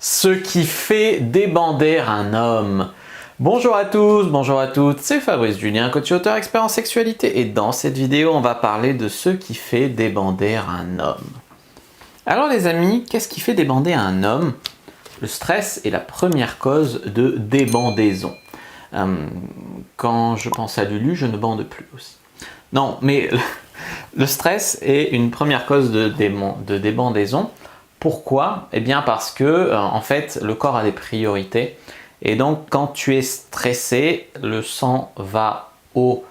Ce qui fait débander un homme. Bonjour à tous, bonjour à toutes, c'est Fabrice Julien, coach et auteur expert en sexualité, et dans cette vidéo on va parler de ce qui fait débander un homme. Alors les amis, qu'est-ce qui fait débander un homme? Le stress est la première cause de débandaison. Quand je pense à Lulu, je ne bande plus aussi. Non, mais le stress est une première cause de débandaison. Pourquoi? Eh bien parce que en fait le corps a des priorités et donc quand tu es stressé, le sang va aux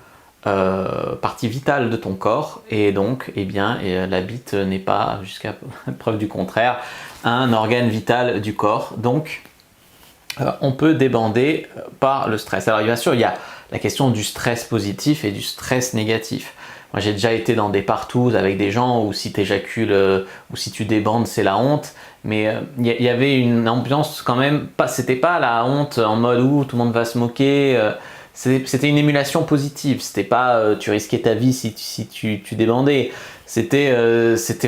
parties vitales de ton corps et donc eh bien, la bite n'est pas, jusqu'à preuve du contraire, un organe vital du corps. Donc on peut débander par le stress. Alors bien sûr il y a la question du stress positif et du stress négatif. Moi j'ai déjà été dans des partouzes avec des gens où si tu éjacules ou si tu débandes c'est la honte, mais il y avait une ambiance quand même, c'était pas la honte en mode où tout le monde va se moquer, c'était une émulation positive, c'était pas tu risquais ta vie si tu débandais, c'était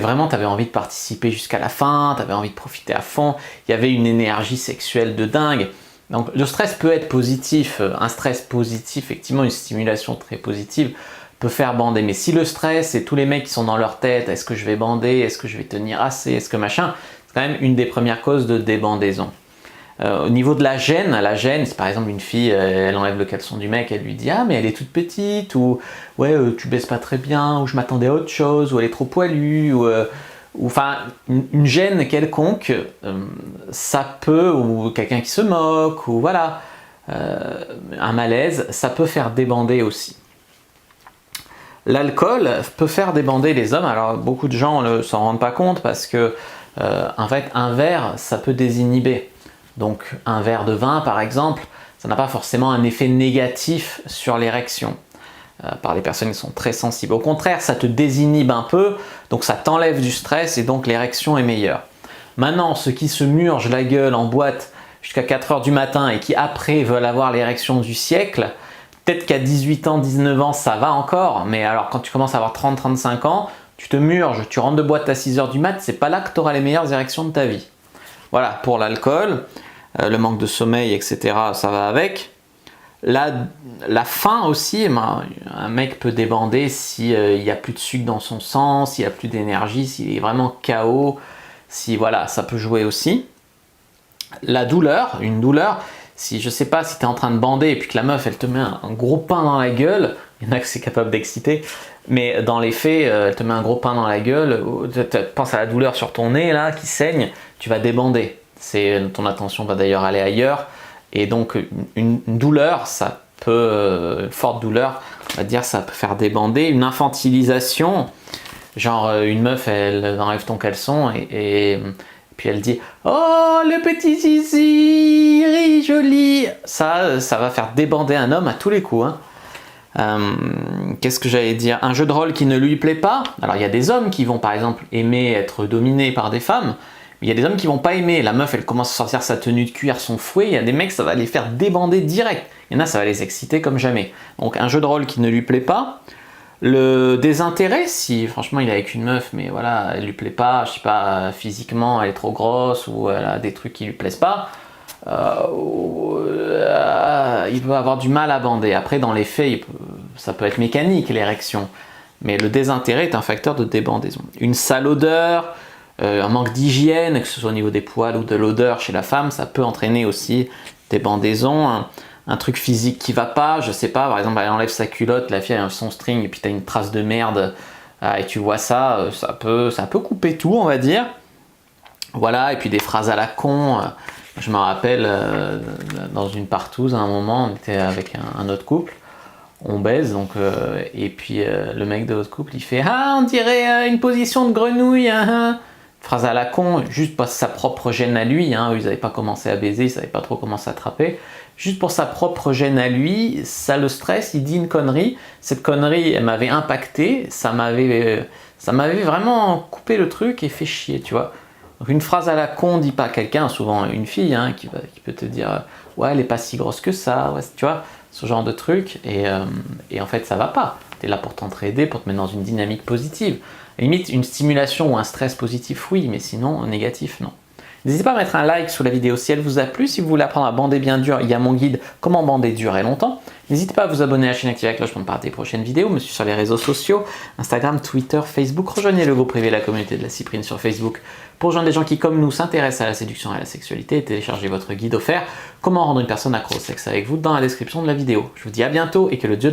vraiment tu avais envie de participer jusqu'à la fin, tu avais envie de profiter à fond, il y avait une énergie sexuelle de dingue. Donc le stress peut être positif, un stress positif, effectivement une stimulation très positive, peut faire bander. Mais si le stress et tous les mecs qui sont dans leur tête, est-ce que je vais bander, est-ce que je vais tenir assez, est-ce que machin, c'est quand même une des premières causes de débandaison. Au niveau de la gêne, si par exemple une fille, elle enlève le caleçon du mec, elle lui dit « Ah mais elle est toute petite » ou « Ouais, tu baisses pas très bien » ou « Je m'attendais à autre chose » ou « Elle est trop poilue » ou enfin une gêne quelconque, ça peut, ou quelqu'un qui se moque, ou voilà, un malaise, ça peut faire débander aussi. L'alcool peut faire débander les hommes. Alors beaucoup de gens ne s'en rendent pas compte parce que en fait un verre ça peut désinhiber. Donc un verre de vin par exemple, ça n'a pas forcément un effet négatif sur l'érection par les personnes qui sont très sensibles. Au contraire, ça te désinhibe un peu, donc ça t'enlève du stress et donc l'érection est meilleure. Maintenant, ceux qui se murgent la gueule en boîte jusqu'à 4 h du matin et qui après veulent avoir l'érection du siècle, peut-être qu'à 18 ans, 19 ans, ça va encore, mais alors quand tu commences à avoir 30-35 ans, tu te murges, tu rentres de boîte à 6 h du mat, c'est pas là que tu auras les meilleures érections de ta vie. Voilà, pour l'alcool, le manque de sommeil, etc., ça va avec. La faim aussi, un mec peut débander s'il n'y a plus de sucre dans son sang, s'il n'y a plus d'énergie, s'il est vraiment KO, si voilà, ça peut jouer aussi. La douleur, une douleur, si je sais pas si tu es en train de bander et puis que la meuf elle te met un gros pain dans la gueule, il y en a que c'est capable d'exciter, mais dans les faits, elle te met un gros pain dans la gueule, pense à la douleur sur ton nez là qui saigne, tu vas débander. Ton attention va d'ailleurs aller ailleurs. Et donc une douleur, ça peut, une forte douleur, on va dire ça peut faire débander. Une infantilisation, genre une meuf elle enlève ton caleçon et puis elle dit « Oh le petit zizi, joli !» Ça va faire débander un homme à tous les coups. Qu'est-ce que j'allais dire? Un jeu de rôle qui ne lui plaît pas. Alors il y a des hommes qui vont par exemple aimer être dominés par des femmes. Il y a des hommes qui vont pas aimer, la meuf elle commence à sortir sa tenue de cuir, son fouet, il y a des mecs ça va les faire débander direct, il y en a ça va les exciter comme jamais. Donc un jeu de rôle qui ne lui plaît pas, le désintérêt, si franchement il est avec une meuf mais voilà, elle lui plaît pas, je sais pas, physiquement elle est trop grosse ou elle a des trucs qui lui plaisent pas, il peut avoir du mal à bander. Après dans les faits, ça peut être mécanique l'érection, mais le désintérêt est un facteur de débandaison. Une sale odeur, un manque d'hygiène, que ce soit au niveau des poils ou de l'odeur chez la femme, ça peut entraîner aussi des bandaisons. Un truc physique qui va pas, je sais pas, par exemple elle enlève sa culotte, la fille elle enlève son string et puis tu as une trace de merde et tu vois ça, ça peut couper tout on va dire. Voilà, et puis des phrases à la con. Je me rappelle dans une partouze à un moment, on était avec un autre couple, on baise donc et puis le mec de l'autre couple il fait « Ah on dirait une position de grenouille Phrase à la con, juste pour sa propre gêne à lui, ils n'avaient pas commencé à baiser, ils ne savaient pas trop comment s'attraper, juste pour sa propre gêne à lui, ça le stresse, il dit une connerie, cette connerie elle m'avait impacté, ça m'avait vraiment coupé le truc et fait chier, tu vois. Donc une phrase à la con dit pas à quelqu'un, souvent une fille qui peut te dire « Ouais elle est pas si grosse que ça ouais, », tu vois, ce genre de truc, et en fait ça va pas, tu es là pour t'entraider, pour te mettre dans une dynamique positive. Limite, une stimulation ou un stress positif, oui, mais sinon, négatif, non. N'hésitez pas à mettre un like sous la vidéo si elle vous a plu. Si vous voulez apprendre à bander bien dur, il y a mon guide Comment bander dur et longtemps. N'hésitez pas à vous abonner à la chaîne, activer la cloche pour ne pas rater les prochaines vidéos. Me suivre sur les réseaux sociaux, Instagram, Twitter, Facebook. Rejoignez le groupe privé La Communauté de la Cyprine sur Facebook pour rejoindre des gens qui, comme nous, s'intéressent à la séduction et à la sexualité et téléchargez votre guide offert Comment rendre une personne accro au sexe avec vous dans la description de la vidéo. Je vous dis à bientôt et que le dieu de la